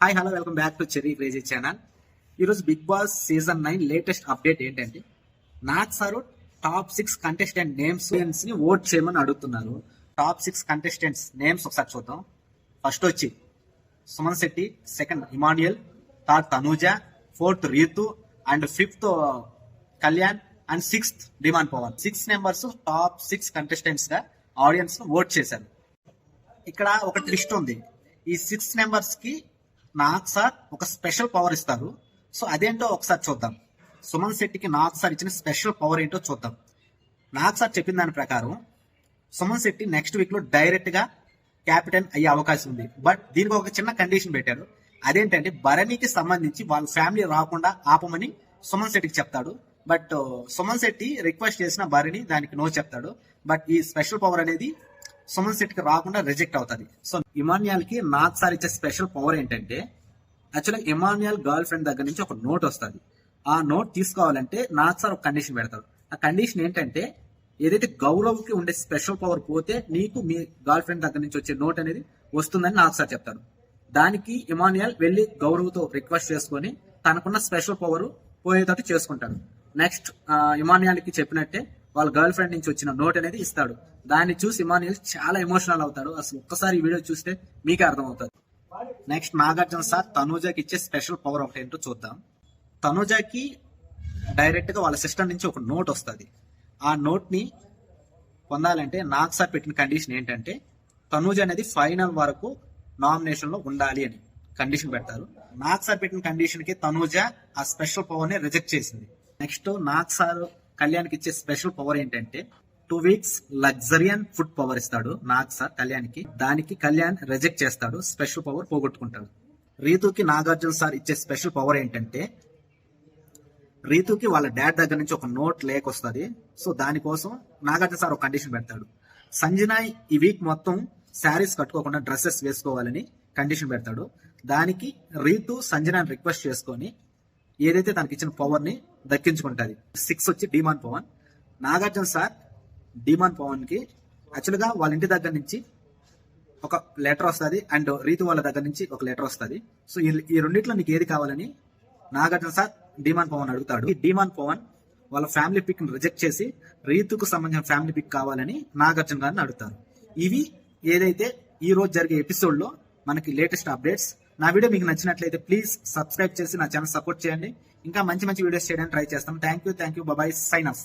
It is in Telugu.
Hi hello welcome back to Cherry Crazy channel. ఈరోజు Bigg Boss season 9 latest update ఏంటంటే Nag sir top 6 contestant names ని ఓట్ చేయమని అడుగుతున్నారు. టాప్ 6 కంటెస్టెంట్స్ నేమ్స్ ఒకసారి చూద్దాం. ఫస్ట్ వచ్చి Suman Shetty, second Emmanuel, third Tanuja, fourth Ritu and fifth Kalyan and sixth demon Pavan. 6 members top 6 contestants గా ఆడియన్స్ ఓట్ చేశారు. ఇక్కడ ఒక ట్విస్ట్ ఉంది. ఈ 6 మెంబర్స్ కి నాగ్ సార్ ఒక స్పెషల్ పవర్ ఇస్తారు. సో అదేంటో ఒకసారి చూద్దాం. సుమన్ శెట్టికి నాగ్ సార్ ఇచ్చిన స్పెషల్ పవర్ ఏంటో చూద్దాం. నాగ్ సార్ చెప్పిన దాని ప్రకారం సుమన్ శెట్టి నెక్స్ట్ వీక్ లో డైరెక్ట్ గా క్యాప్టెన్ అయ్యే అవకాశం ఉంది. బట్ దీనికి ఒక చిన్న కండిషన్ పెట్టారు. అదేంటంటే భరణికి సంబంధించి వాళ్ళ ఫ్యామిలీ రాకుండా ఆపమని సుమన్ శెట్టికి చెప్తాడు. బట్ సుమన్ శెట్టి రిక్వెస్ట్ చేసిన భరణి దానికి నో చెప్తాడు. బట్ ఈ స్పెషల్ పవర్ అనేది సుమన్ శెట్టికి రాకుండా రిజెక్ట్ అవుతుంది. సో ఇమాన్యుయల్ కి నాగ్ సార్ ఇచ్చే స్పెషల్ పవర్ ఏంటంటే యాక్చువల్గా ఇమాన్యుయల్ గర్ల్ ఫ్రెండ్ దగ్గర నుంచి ఒక నోట్ వస్తుంది. ఆ నోట్ తీసుకోవాలంటే నాగ్ సార్ ఒక కండిషన్ పెడతాడు. ఆ కండిషన్ ఏంటంటే ఏదైతే గౌరవ్కి ఉండే స్పెషల్ పవర్ పోతే నీకు మీ గర్ల్ ఫ్రెండ్ దగ్గర నుంచి వచ్చే నోట్ అనేది వస్తుందని నాగ్ సార్ చెప్తాడు. దానికి ఇమాన్యుయల్ వెళ్లి గౌరవ్తో రిక్వెస్ట్ చేసుకొని తనకున్న స్పెషల్ పవర్ పోయేటట్టు చేసుకుంటాడు. నెక్స్ట్ ఇమాన్యుయల్ కి చెప్పినట్టే వాళ్ళ గర్ల్ ఫ్రెండ్ నుంచి వచ్చిన నోట్ అనేది ఇస్తాడు. దాన్ని చూసి ఇమాన్యుయల్ చాలా ఎమోషనల్ అవుతాడు. అసలు ఒక్కసారి ఈ వీడియో చూస్తే మీకే అర్థమవుతుంది. నెక్స్ట్ నాగార్జున సార్ తనూజకి ఇచ్చే స్పెషల్ పవర్ ఒకటి ఏంటో చూద్దాం. తనూజకి డైరెక్ట్ గా వాళ్ళ సిస్టర్ నుంచి ఒక నోట్ వస్తుంది. ఆ నోట్ ని పొందాలంటే నాగ్ సార్ పెట్టిన కండిషన్ ఏంటంటే తనూజ అనేది ఫైనల్ వరకు నామినేషన్ లో ఉండాలి అని కండిషన్ పెడతారు. నాగ్ సార్ పెట్టిన కండిషన్ కి తనూజ ఆ స్పెషల్ పవర్ ని రిజెక్ట్ చేసింది. నెక్స్ట్ నాగ్ సార్ కళ్యాణ్కి ఇచ్చే స్పెషల్ పవర్ ఏంటంటే 2 weeks లగ్జరియన్ ఫుడ్ పవర్ ఇస్తాడు నాగ్ సార్ కళ్యాణ్కి. దానికి కళ్యాణ్ రిజెక్ట్ చేస్తాడు, స్పెషల్ పవర్ పోగొట్టుకుంటాడు. రీతుకి నాగార్జున సార్ ఇచ్చే స్పెషల్ పవర్ ఏంటంటే రీతుకి వాళ్ళ డాడ్ దగ్గర నుంచి ఒక నోట్ లేక్ వస్తుంది. సో దానికోసం నాగార్జున సార్ ఒక కండిషన్ పెడతాడు. సంజన ఈ వీక్ మొత్తం శారీస్ కట్టుకోకుండా డ్రెస్సెస్ వేసుకోవాలని కండిషన్ పెడతాడు. దానికి రీతు సంజనాని రిక్వెస్ట్ చేసుకొని ఏదైతే తనకి ఇచ్చిన పవర్ ని దక్కించుకుంటది. 6 వచ్చి demon Pavan. Nagarjuna sir demon Pavan కి యాక్చువల్ గా వాళ్ళ ఇంటి దగ్గర నుంచి ఒక లెటర్ వస్తుంది అండ్ రీతు వాళ్ళ దగ్గర నుంచి ఒక లెటర్ వస్తుంది. సో ఈ రెండిట్లో నీకు ఏది కావాలని నాగార్జున సార్ డిమాండ్ పవన్ అడుగుతాడు. ఈ డిమాండ్ పవన్ వాళ్ళ ఫ్యామిలీ పిక్ ని రిజెక్ట్ చేసి రీతుకు సంబంధించిన ఫ్యామిలీ పిక్ కావాలని నాగార్జున గారిని అడుగుతారు. ఇవి ఏదైతే ఈ రోజు జరిగే ఎపిసోడ్ లో మనకి లేటెస్ట్ అప్డేట్స్. నా వీడియో మీకు నచ్చినట్లయితే ప్లీజ్ సబ్స్క్రైబ్ చేసి నా ఛానల్ సపోర్ట్ చేయండి. ఇంకా మంచి మంచి వీడియోస్ చేయడానికి ట్రై చేస్తాం. Thank you. Bye. Sign of.